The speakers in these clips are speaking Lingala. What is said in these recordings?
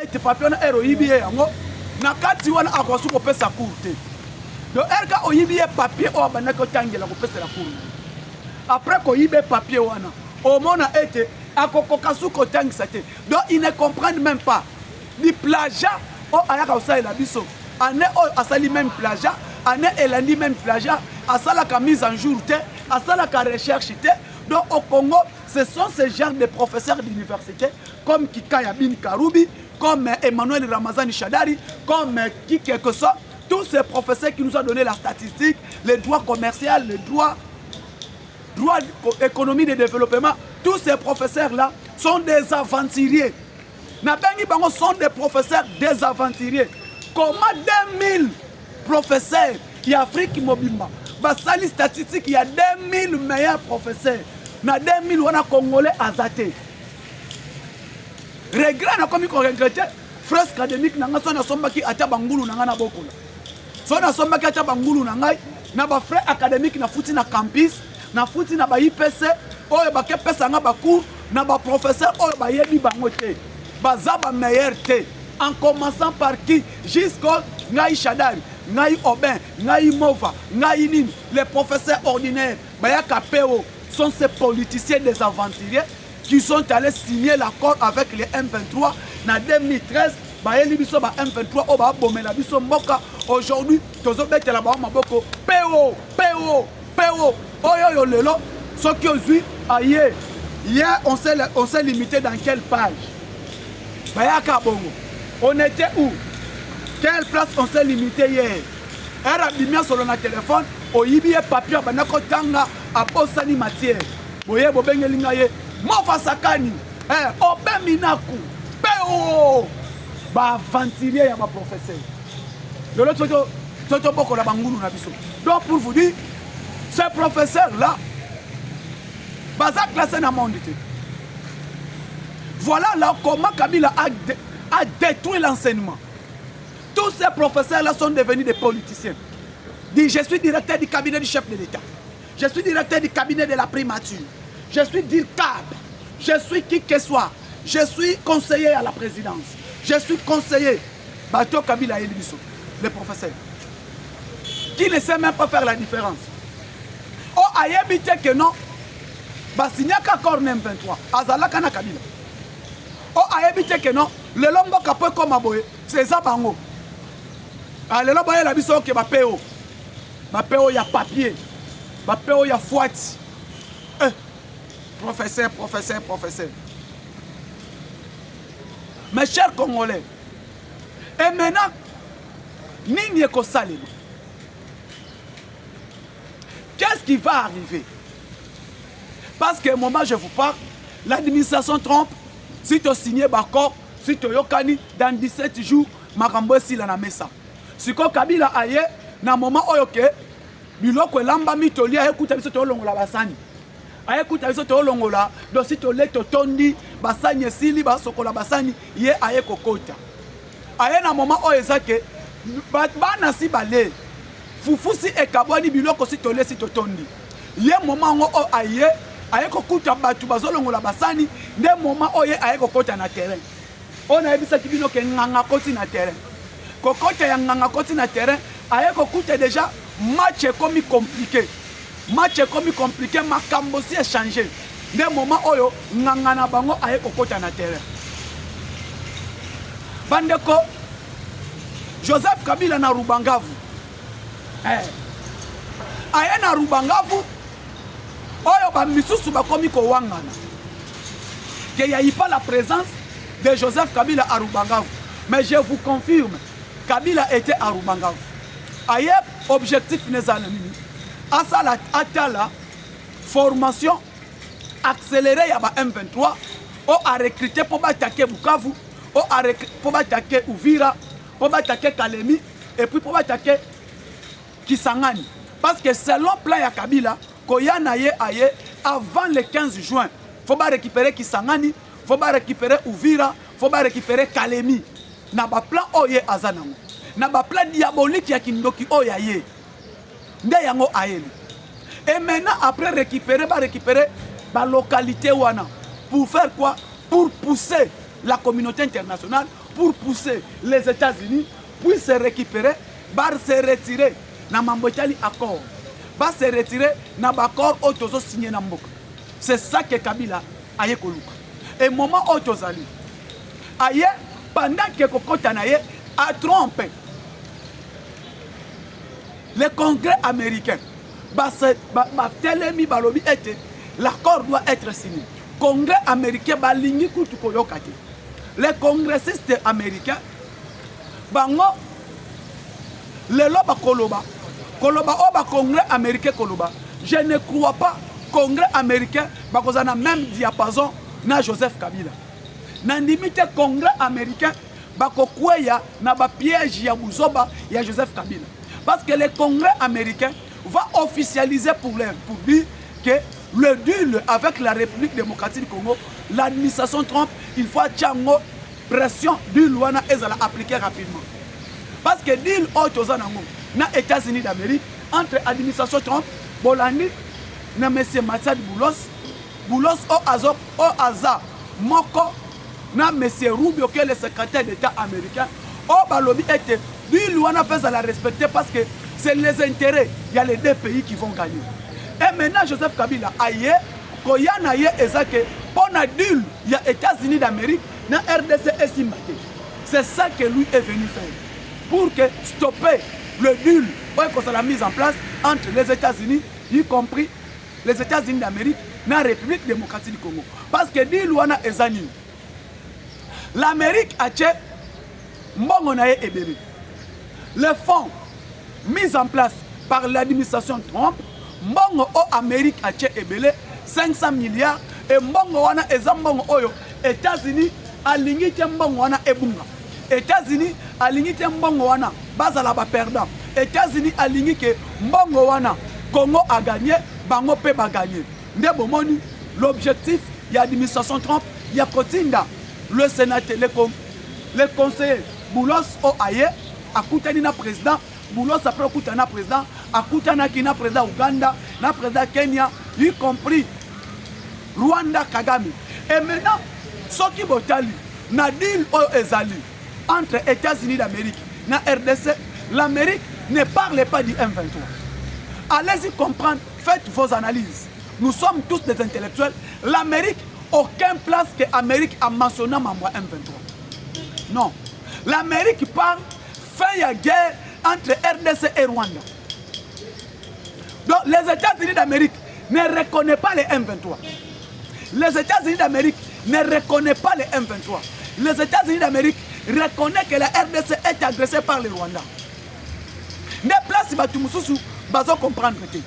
ete papier na ero yibiye yango na kati wana akwasu ko pesa courte do erka oyibiye papier o bana ko tangela ko pesa la courte après ko yibe papier wana o mona ete akokoka su ko tangisa te donc ils ne comprennent même pas di plagiat o ayaka osala biso ane o asali même plagiat ane elandi même plagiat asala ka mise en jour te asala ka recherche te donc au Congo ce sont ces genres de professeurs d'université comme Kikaya Bin Karoubi, comme Emmanuel Ramazani Shadari, comme qui quelque soit, tous ces professeurs qui nous ont donné la statistique, les droits commerciaux, les droits économie de développement, tous ces professeurs-là sont des aventuriers. Nabengi Bango sont des professeurs des aventuriers. Comment 2000 professeurs qui Afrique Mobimba, basali statistique, il y a 2000 meilleurs professeurs. Na 2000 wana congolais azaté. Regret na komi ko regretter fresque académique na nga sona sombaki ata bangulu na nga na bokola. Sona sombaki ata bangulu na ngai na ba frais académique na futi na campus, na futi na ba IPC, oyo ba kepesa nga ba cours na ba professeur oyo ba yebi bango te. Baza ba meilleur te. En commençant par qui jusqu'au ngai Shadari, ngai Obin, ngai Mova, ngai Nini, les professeurs ordinaires, baya kapeo sont ces politiciens des aventuriers qui sont allés signer l'accord avec les M23 en 2013. M23 oba bomela biso mboka aujourd'hui tozo betela ba maboko PO oyo lelo soki ozui aye hier on s'est limité dans quelle page bayaka bongo on était où quelle place on s'est limité hier era bimia solo na téléphone oyibi papier banako tanga aposani matière boye bobengelinga ye mofa sakani obeminaku peo ba aventurier ya ba professeur de l'autre toto boko la bangulu na biso. Donc pour vous dire ces professeurs là baza classé na monde. Voilà là comment Kabila a détruit l'enseignement. Tous ces professeurs là sont devenus des politiciens. Dit je suis directeur du cabinet du chef de l'État. Je suis directeur du cabinet de la primature. Je suis DIRCAB. Je suis qui que soit. Je suis conseiller à la présidence. Je suis conseiller. Bato Kabila Elibiso, le professeur. Qui ne sait même pas faire la différence. Oh, ayebite que non. Basinyaka Cornem 23. Azalaka na Kabila. Oh, ayebite que non. Le lombo kapo comme aboye. C'est ça bango. Ah, le lombo la biso ke bapeo. Bapeo ya papier. Bapeo ya fouati. Professeur. Mes chers Congolais, et maintenant, Nini Eko Salima, qu'est-ce qui va arriver? Parce qu'à un moment, je vous parle, l'administration Trump, si tu as signé Bako, si tu as yokani, dans 17 jours, Makambo si la mesa. Si tu Kabila aye, na moment oyoke, biloko lamba mitoli aye kuta biso to longola basani. Aye kuta biso to longola, do si to leto tondi basani esili basokola basani ye aye kokota. Aye na moment oyezake bana si bale. Fufusi ekabwani biloko si to le si to tondi. Ye moment ngo o aye kokuta batu bazolongola basani, nde moment oye aye kokota na terrain. On a ebisa kibino ke nganga koti na terrain. Kokota ya nganga koti na terrain, aye kokuta déjà match est comme compliqué. Match est comme compliqué, makambo si échangé. Des moments oyo nganga na bango aye kokota na terrain. Bandeko Joseph Kabila na Rubangavu. Aye na Rubangavu oyo ba misusu ba komi ko wangana. Que y a pas la présence de Joseph Kabila à Rubangavu. Mais je vous confirme, Kabila était à Rubangavu. Aye objectif nezanami. Asala atala formation accélérée ya ba M23 o a recruter pour attaquer Bukavu, pour attaquer Uvira, pour attaquer Kalemi et puis pour attaquer Kisangani. Parce que selon plan ya Kabila, Koyana ye aye avant le 15 juin, faut pas récupérer Kisangani, faut pas récupérer Uvira, faut pas récupérer Kalemi. Na ba plan oye azanamo. Na ba plan diabolique ya Kindoki oya ye. Nde yango aeli. Et maintenant après récupérer la localité wana pour faire quoi? Pour pousser la communauté internationale pour pousser les États-Unis puissent se récupérer, se retirer dans Mambochali accord, se retirer dans l'accord où signé dans Mboka. C'est ça que Kabila a fait. Et au moment où tu as dit, pendant que Kokota a trompé le Congrès américain, l'accord doit être signé. Le Congrès américain, les congressistes américains, le Congrès américain, je ne crois pas que le Congrès américain a le même diapason na Joseph Kabila. Dans le Congrès américain, il y a un piège ya Joseph Kabila. Parce que le Congrès américain va officialiser pour dire que le deal avec la République démocratique du Congo, l'administration Trump, il faut une pression du Luana et appliquer rapidement. Parce que le deal dans les États-Unis d'Amérique, entre l'administration Trump, Bolani, na M. Matsad Boulos, au hasard, Moko, na M. Rubio, qui est le secrétaire d'État américain, au Balobi était, lui, Luana fait à la respecter parce que c'est les intérêts, il y a les deux pays qui vont gagner. Et maintenant, Joseph Kabila, aïe, Koyana aïe, et pour la deal, il y a les États-Unis d'Amérique, na RDC et Simbate. C'est ça que lui est venu faire. Pour que stopper le deal, pour que la mise en place entre les États-Unis, y compris les États-Unis d'Amérique, et la République démocratique du Congo. Parce que deal, Luana est zani. L'Amérique a tué Mbongonaye Ebele. Les fonds mis en place par l'administration Trump, Mbongo au Amérique a tué Ebele 500 milliards et Mbongo wana ezambongo oyo États-Unis aligné Mbongo wana ebunga. États-Unis aligné Mbongo wana bazala ba perdant. États-Unis aligné que Mbongo wana Congo a gagné, Bango peut pas gagner. Ndebomoni l'objectif de l'administration Trump, il y a Kotinda, le sénateur, le conseiller Boulos au Aye, a Koutani na président, Boulos après Koutana président, a Koutana qui na président Ouganda, na président Kenya, y compris Rwanda Kagame. Et maintenant, ce qui botali, na deal au Ezali, entre États-Unis d'Amérique, na RDC, l'Amérique ne parle pas du M23. Allez-y comprendre, faites vos analyses. Nous sommes tous des intellectuels. L'Amérique, aucun place que l'Amérique a mentionné membre M23. Non. L'Amérique parle, fait la guerre entre RDC et Rwanda. Donc les États-Unis d'Amérique ne reconnaissent pas les M23. Les États-Unis d'Amérique ne reconnaissent pas les M23. Les États-Unis d'Amérique reconnaissent que la RDC est agressée par le Rwanda. Les places, bazo comprendre que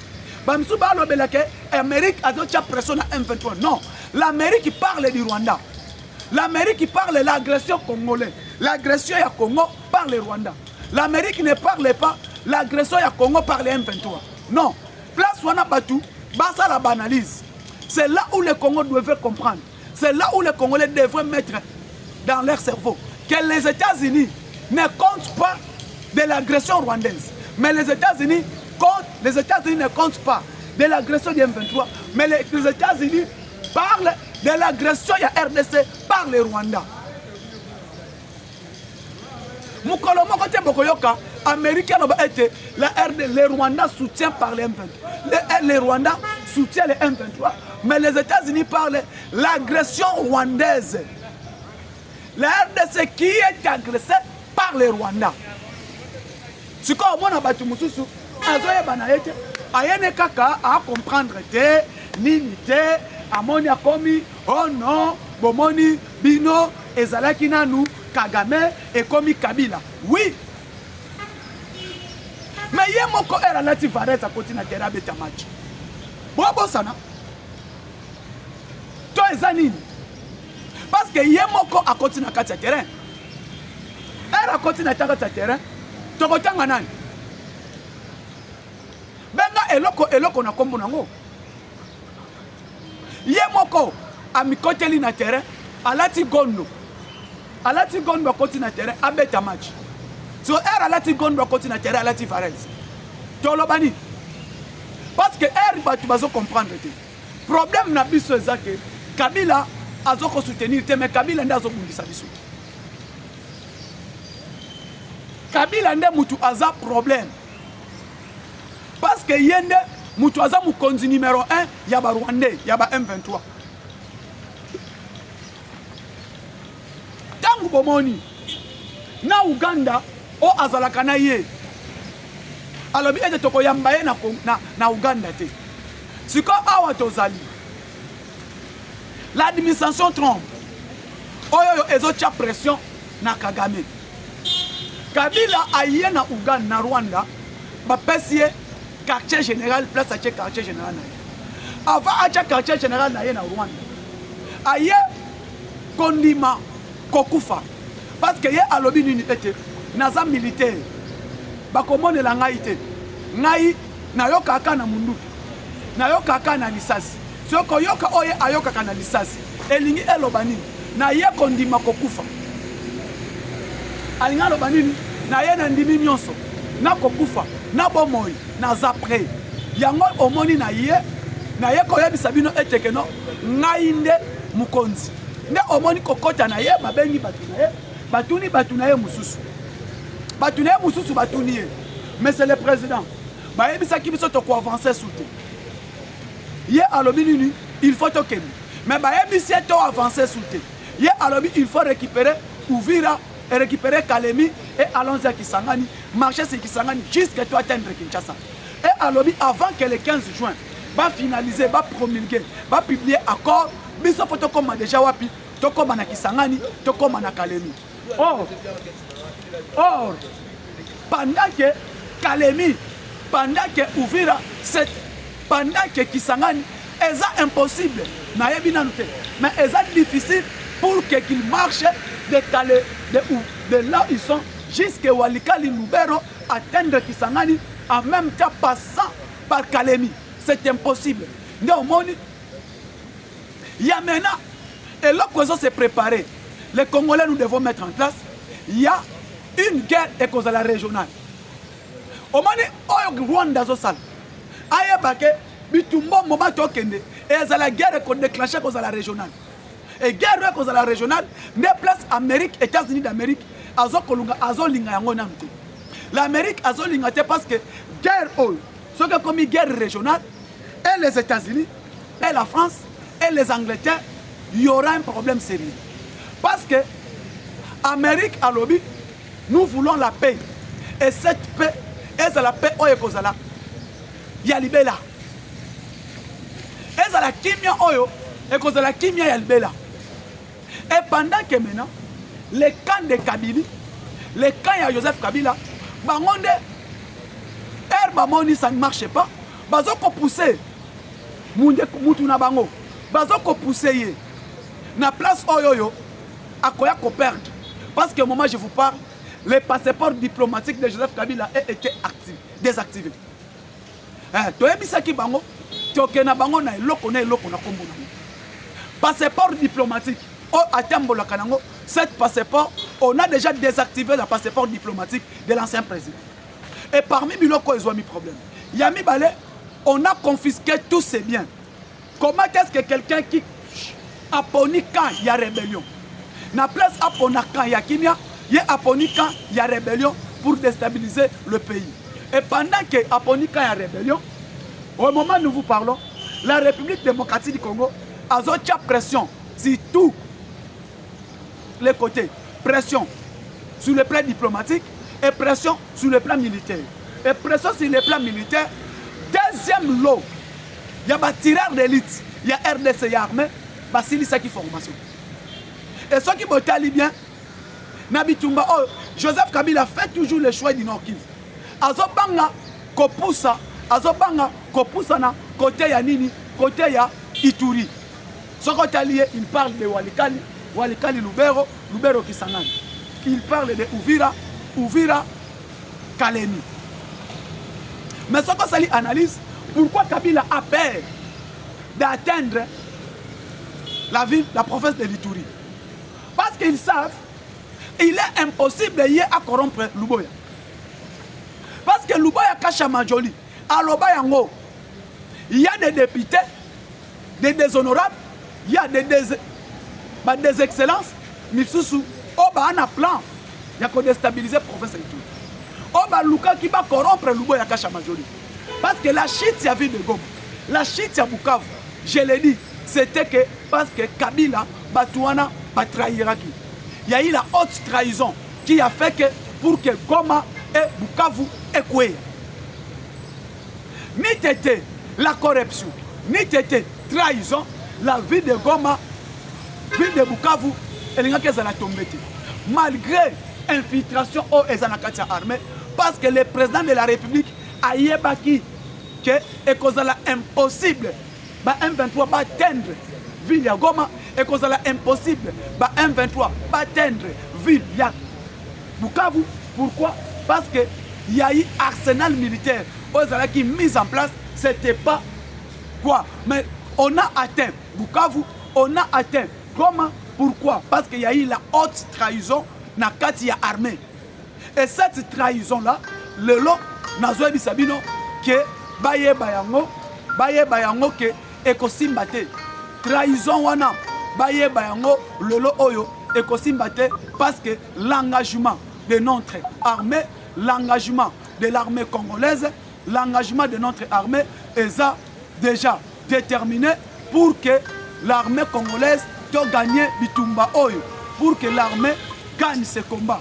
Bamsou Balo Belake, l'Amérique a d'autres pression à M23. Non, l'Amérique parle du Rwanda. L'Amérique parle de l'agression congolaise. L'agression à Congo par le Rwanda. L'Amérique ne parle pas l'agression à Congo par les M23. Non, place Wana Batu, basa la banalise. C'est là où les Congolais devaient comprendre. C'est là où les Congolais devraient mettre dans leur cerveau que les États-Unis ne comptent pas de l'agression rwandaise. Mais les États-Unis ne comptent pas de l'agression du M23, mais les États-Unis parlent de l'agression de RDC par le Rwanda. Mukolomo côté Bokoyoka, Américain été le Rwanda soutient par le M23. Le Rwanda soutient le M23, mais les États-Unis parlent de l'agression rwandaise. La RDC qui est agressée par le Rwanda. C'est comme on a battu Moussousou. Ayene kaka a comprendre te nini te amoni akomi oh non bomoni bino ezalaki nanu Kagame et komi Kabila. Oui. Mais yé moko era lati vareza kotina terra beta match. Bobo sana. To ezanini. Parce que yé moko a kotina kati terrain. Era kotina kati terrain. Tokotanga nani? Benga eloko na kombo nango. Ye moko amikoteli na terrain, alati gondo. Alati gondo akoti na terrain, abeta match. So alati gondo akoti na terrain, alati Varese. Tolobani. Parce que batu bazo comprendre te. Problème na biso ezake Kabila azoko soutenir te mais Kabila ndazo bundisa biso. Kabila nde mutu aza problème. Parce que yende mutu aza mukonzi numéro 1 ya ba Rwandais, ya ba M23. Tangu bomoni na Uganda o azalaka na ye. Alobi ete toko yamba ye na Uganda te. Siko awa tozali. L'administration Trump oyo ezotia pression na Kagame. Kabila aye na Uganda na Rwanda ba pesie quartier général place à quartier général na ye. Avant acha quartier général na ye na Rwanda. Aye kondima kokufa parce que ye alobi nini ete naza militaire bakomonela ngai te ngai nayoka aka na mundu nayoka aka na lisasi soko yoka oye ayoka kana lisasi elingi eloba nini na ye kondima kokufa alinga loba nini na ye na ndimi nyonso na kokufa na bomoi na zapre yango omoni na ye koyebisa bino eteke no ngai nde mukonzi nde omoni kokota na ye babengi batu na ye mususu batu na ye mususu batuni ye mais c'est le président bayebisaki biso toko avancer sous te ye alobi nini il faut tokende mais bayebisi to avancer sous te ye alobi il faut récupérer Uvira et récupérer Kalemi et allons à Kisangani marcher sur Kisangani jusqu'à toi atteindre Kinshasa et alobi avant que le 15 juin va finaliser va promulguer va publier accord biso poto koma déjà wapi tokoma na Kisangani tokoma na Kalemi or pendant que Kalemi pendant que Uvira pendant que Kisangani est impossible na yebina nute mais est difficile pour qu'il marche de là où ils sont jusqu'à Walikali Lubero atteindre Kisangani en même temps passant par Kalemi c'est impossible néanmoins il y a maintenant et là qu'on se préparer les Congolais nous devons mettre en place il y a une guerre et la régionale au moment où Rwanda zosala ayebake bitumbo moment tokende et la guerre qu'on déclenché cause la régionale et guerre cause la régionale des places Amérique États-Unis d'Amérique azolinga yango namte l'Amérique azolinga te parce que guerre ce que comme guerre régionale et les États-Unis et la France et les Angleterre il y aura un problème sérieux parce que Amérique a lobby nous voulons la paix et cette paix est la paix oyo kozala ya libela est la kimia oyo et kozala kimia ya libela et pendant que maintenant les camps de Kabila les camps de Joseph Kabila bangonde bamoni ça ne marche pas bazoko pousser mutu na bango bazoko pousser ye na place oyo akoya ko perdre parce que au moment où je vous parle le passeport diplomatique de Joseph Kabila a été désactivé toyebisaki bango tokena bango na eloko na kombo na passeport diplomatique atambola kanango cet passeport on a déjà désactivé le passeport diplomatique de l'ancien président et parmi biloko ils ont mis problème yami balé on a confisqué tous ses biens comment est-ce que quelqu'un qui a poni quand il y a rébellion na place a pona quand il y a kimia il y a poni quand il y a rébellion pour déstabiliser le pays et pendant que a poni quand il y a rébellion au moment où nous vous parlons la République démocratique du Congo a zotia pression sur tous les côtés pression sur le plan diplomatique et pression sur le plan militaire et pression sur le plan militaire deuxième lot il y a des tireurs d'élite il y a RDC il y a armée basili ça qui formation et ceux qui botali bien Nabitumba Joseph Kabila fait toujours le choix du Nord Kivu azobanga kopusa azobanga kopusa na côté ya nini côté ya Ituri ce côté lié il parle de Walikali Lubero Kisangani il parle de Uvira Kalemi mais ce qu'on s'allie analyse pourquoi Kabila a peur d'atteindre la province de l'Ituri parce qu'ils savent il est impossible à corrompre Luboya parce que Luboya Kasha Majoli à Lobayango il y a des députés des déshonorables il y a des excellences Mitsusu on a un plan il y a qu'on déstabiliser la province de l'Ituri On va luka qui va corrompre Lubo ya Kasha Majori. Parce que la chute ya ville de Goma, la chute ya Bukavu, je l'ai dit, c'était que parce que Kabila, Batouana, va trahir. Il y a eu la haute trahison qui a fait que pour que Goma et Bukavu écouent. Ni t'étais la corruption, ni t'étais trahison, la vie de Goma, ville de Bukavu, elle n'a qu'à la tomber. Malgré infiltration au Ezanakatia armée, parce que le président de la République a yébaki que et cause la impossible, ba M23 va atteindre ville ya Goma et cause la impossible, ba M23 va atteindre ville ya Bukavu. Pourquoi? Parce que il y a eu arsenal militaire qui mis en place, c'était pas quoi, mais on a atteint Bukavu, on a atteint Goma. Pourquoi? Parce qu'il y a eu la haute trahison na kati ya armée. Et cette trahison-là, le lot, nazo bisabino, que baye bayango que ekosimbate. Trahison wana, baye bayango, le lot oyo, ekosimbate, parce que l'engagement de notre armée, l'engagement de l'armée congolaise, l'engagement de notre armée est déjà déterminé pour que l'armée congolaise doit gagner Bitumba Oyo, pour que l'armée gagne ce combat.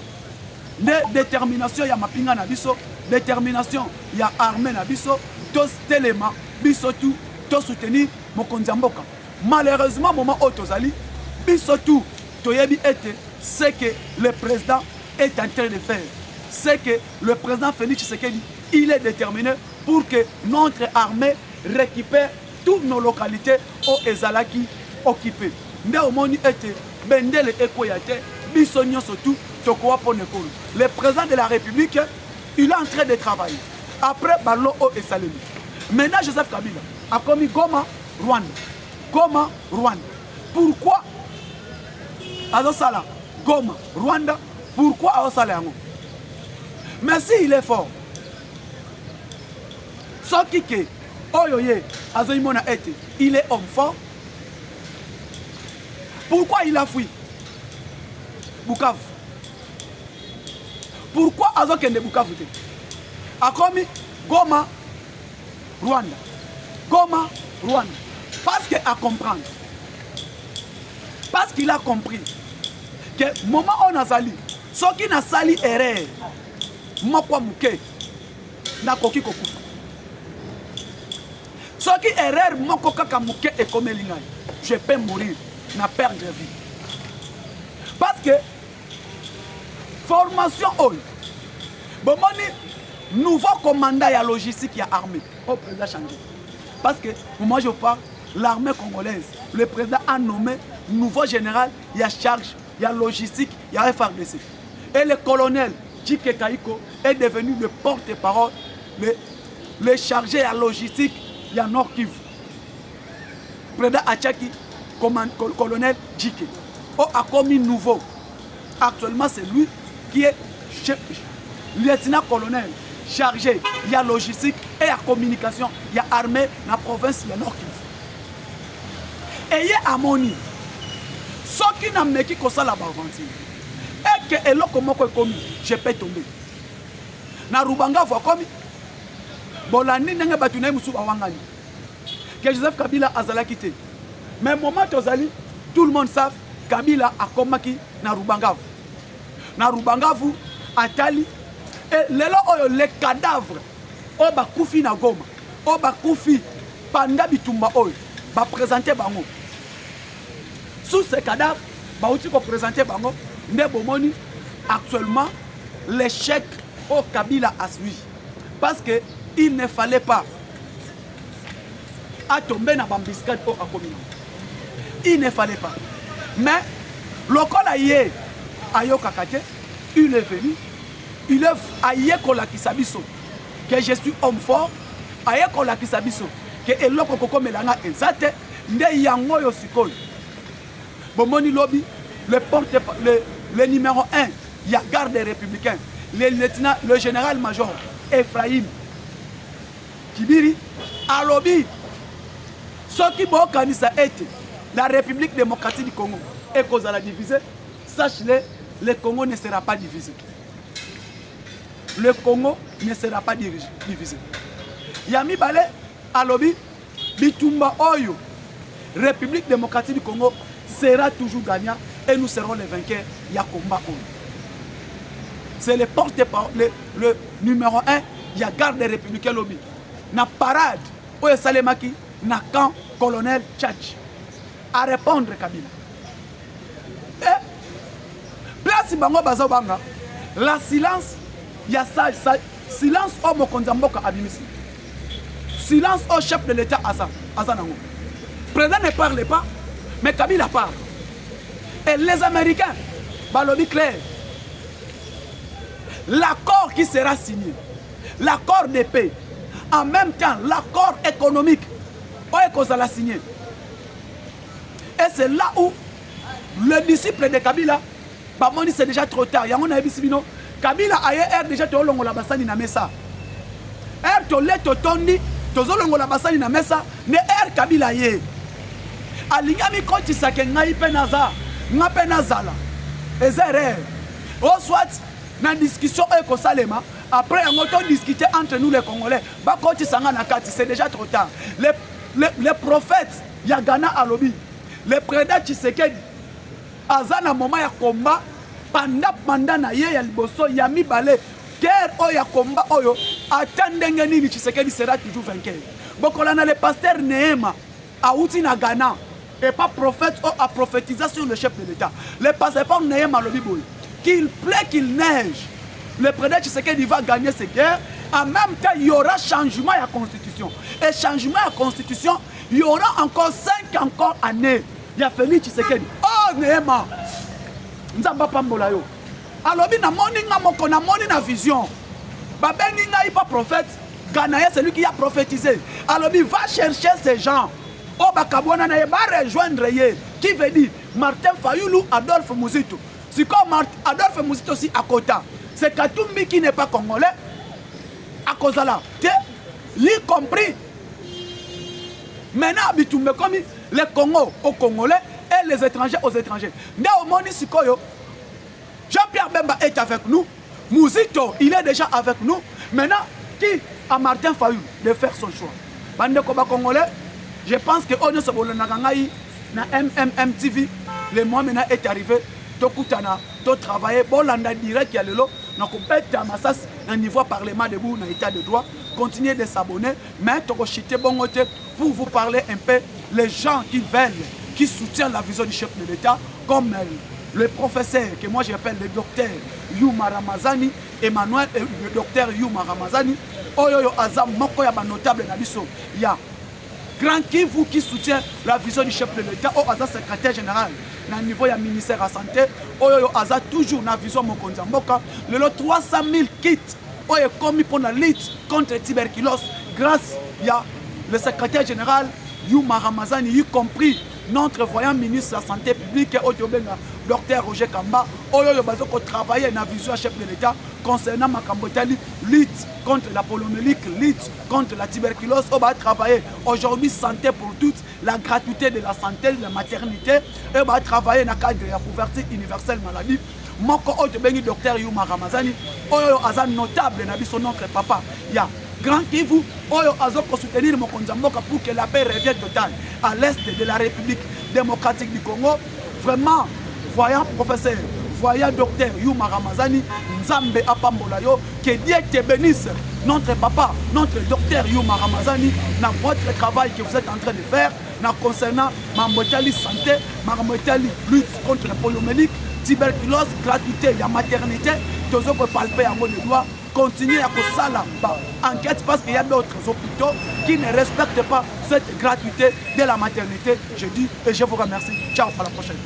Détermination ya mapinga na biso, détermination ya armée na biso, tous téléma, biso tout, tous soutenir mokonzi mboka. Malheureusement, moment otozali, biso tout, toyebi ete, c'est que le président est en train de faire. C'est que le président Félix Tshisekedi, il est déterminé pour que notre armée récupère toutes nos localités au Ezalaki occupées. Mais au monde était Bendele Ekoyate, Bissonio surtout, Tokoa Ponekolo. Le président de la République, il est en train de travailler. Après Balo O Esalemi. Maintenant, Joseph Kabila a commis Goma, Rwanda. Goma, Rwanda. Pourquoi Azosala Goma, Rwanda? Pourquoi Azosala Yango? Mais si il est fort, ce qui est, Oyoye, Azoimona été, il est homme fort. Pourquoi il a fui Bukavu? Pourquoi Azokende Bukavu? A commis Goma, Rwanda. Goma, Rwanda. Parce qu'il a compris. Parce qu'il a compris que le moment où on a sali, ce qui n'a sali erreur, mokwa muke, na koki kokufa. Ce qui erreur, moko kaka muke et comme l'ingay, je peux mourir, na perdre vie. Parce que formation all, bon nouveau commandant ya logistique ya armée, au président changé. Parce que moi je parle, l'armée congolaise, le président a nommé nouveau général, il y a charge, il y a logistique, il y a FRDC. Et le colonel Djike Kaiko est devenu le porte-parole, le chargé à logistique, il y a Nord Kivu. Président Achaki, colonel Djike. Oh, a commis nouveau. Actuellement, c'est lui qui est lieutenant-colonel chargé, il y a logistique et il y a communication, il y a armée dans la province, il y a Nord Kivu. Et il y a Amoni. Ce qui n'a pas qui ça là-bas, et que eloko moko komi, je peux tomber. Na Rubanga voit comme Bolani n'enga batuna musu awangani. Que Joseph Kabila azala quitté. Mais moment tozali, tout le monde sait Kabila a komaki na Rubanga. Na Rubanga vous atali et les cadavres o ba kufi na Goma, o ba kufi panda bitumba oyo ba présenter bango. Sous ces cadavres, ba outi ko présenter bango. Actuellement, l'échec au Kabila a suivi. Parce qu'il ne fallait pas tomber dans la bambiscade au Akomina. Il ne fallait pas. Mais, le col Ayo Kakate, il est venu, il est Aye Kolakisabiso, que je suis homme fort, Aye Kolakisabiso, que Eloko Koko Melanga Ezate, Nde Yango Yosikol. Bomoni Lobby, le numéro 1, il y a garde des républicains, le général-major Ephraim Kibiri, à lobby, ce qui m'a organisé été la République démocratique du Congo et cause à la diviser, sache-le, le Congo ne sera pas divisé. le Congo ne sera pas divisé. Yami Balé, Alobi, Bitumba Oyo, République démocratique du Congo sera toujours gagnant et nous serons les vainqueurs. Yakomba Oyo. C'est le porte-parole, le numéro 1, il y a garde des républicains lobby. Na parade, Oyo Salemaki, na camp colonel Tchatch. À répondre Kabila. Et, place Bango Bazobanga, la silence, il y a ça, silence au Mokonzamboka Abimisi. Silence au chef de l'État Azanango. Le président ne parle pas, mais Kabila parle. Et les Américains, Balobi clair, l'accord qui sera signé, l'accord de paix, en même temps l'accord économique, on l'a signé. Et c'est là où le disciple de Kabila, Bamoni c'est déjà trop tard. Yangona Ebisibino, Kabila a déjà tolongo la basani na mesa. Tolé totondi, tozolongo la basani na mesa, ne Kabila ye. Alingami konti sake ngai penaza, nga penazala. Ezere. Au soit, na discussion eko salema, après on a discuté entre nous les Congolais, ba konti sanga na kati, c'est déjà trop tard. Les prophètes, Yagana Alobi. Le président Tshisekedi azana moment ya combat pendant na ye ya liboso ya mibale guerre oya combat oyo atandenge nini Tshisekedi sera toujours vainqueur. Bokolana le pasteur Nehema auti na Ghana et pas prophète ou a prophétisé sur le chef de l'État. Le pasteur Nehema lobi boy qu'il plaît qu'il neige. Le président Tshisekedi va gagner ces guerres. En même temps, il y aura changement à la constitution. Et changement à la constitution, il y aura encore 5 années. Il y a Félix Tshisekedi. Oh, Nehema. Nzamba pambola yo. Alors, na moni na vision. Babeni n'a pas prophète. Ganaïa, c'est lui qui a prophétisé. Alors, il va chercher ces gens. Oh, Bakabouana na va rejoindre ye. Qui veut dire Martin Fayoulou, Adolphe Mouzito. C'est comme Adolphe Mouzito aussi à Kota. C'est Katumbi qui n'est pas congolais. À cause de là, y compris. Maintenant, comme les Congos aux Congolais et les étrangers aux étrangers. Jean-Pierre Bemba est avec nous. Mouzito, il est déjà avec nous. Maintenant, qui a Martin Fayou de faire son choix? Bande Koba Congolais, je pense que on se voit na MMM-TV. Le mois maintenant est arrivé. Tokutana, to travailler. Bon, l'anda direct, il y a le lot. Donc, on peut être à niveau parlement debout, dans l'état de droit. Continuez de s'abonner. Mais, pour vous parler un peu, les gens qui veulent, qui soutiennent la vision du chef de l'État, comme le professeur, que moi j'appelle le docteur Yuma Ramazani, Emmanuel, le docteur Yuma Ramazani, Oyoyo Azam, Moko Yaba notable Nabiso, il y a Grand Kivu qui soutient la vision du chef de l'État, au Azam secrétaire général. Dans le niveau du ministère de la Santé, Oyo Aza toujours dans la vision Mokonza Mboka, le lot 300 000 kits Oyo commis pour la lutte contre la tuberculose grâce à le secrétaire général Yuma Ramazani, y compris notre voyant ministre de la Santé publique, Oyobenga, Dr Roger Kamba, Oyo Bazoko travailler dans la vision chef de l'État concernant Makambotali, lutte contre la poliomyélite, lutte contre la tuberculose. On va travailler aujourd'hui santé pour toutes, la gratuité de la santé, de la maternité, et on va travailler dans le cadre de la couverture universelle maladie. Moko Oyobengi Dr Yuma Ramazani, Oyo Azan notable, Nabiso notre papa. Il y a Grand Kivu, Oyo Azoko soutenir Mokonza Mboka pour que la paix revienne totale à l'est de la République démocratique du Congo. Vraiment, voyant professeur, voyant docteur Yuma Ramazani, Nzambe Apambolayo, que Dieu te bénisse, notre papa, notre docteur Yuma Ramazani, dans votre travail que vous êtes en train de faire, concernant Mambotali santé, Mambotali lutte contre la poliomyélite, tuberculose, gratuité, la maternité, tous les palper à mon doigt. Continuer à faire enquête parce qu'il y a d'autres hôpitaux qui ne respectent pas cette gratuité de la maternité. Je dis et je vous remercie. Ciao, à la prochaine.